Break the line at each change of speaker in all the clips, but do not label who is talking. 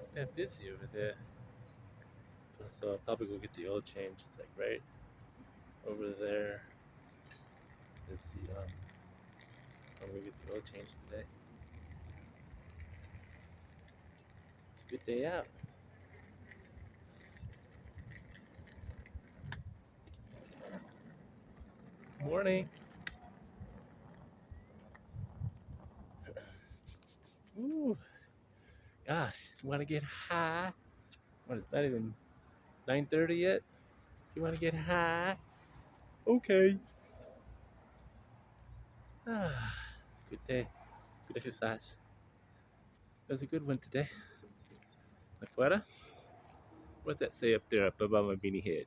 look that busy over there. So I'll probably go get the oil change. It's like right over there. Let's see. I'm gonna get the oil change today. It's a good day out. Morning. Ooh, gosh, you want to get high? What? It's not even 9:30 yet. You want to get high? Okay. Ah, it's a good day. Good exercise. It was a good one today. Laquetta, what's that say up there up above my beanie head?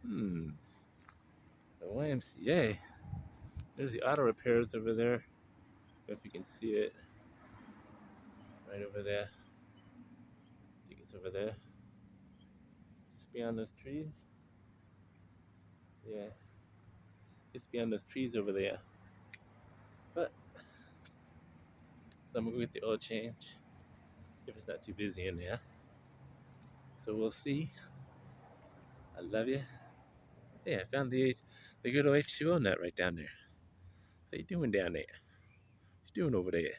Hmm. The YMCA. There's the auto repairs over there. I don't know if you can see it. Right over there. I think it's over there. Just beyond those trees. Yeah. Just beyond those trees over there. But so I'm gonna go get the oil change if it's not too busy in there. So we'll see. I love you. Yeah, I found the good old H2O nut right down there. How you doing down there? What you doing over there?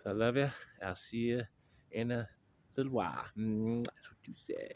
So I love you. I'll see you in a little while. That's what you say.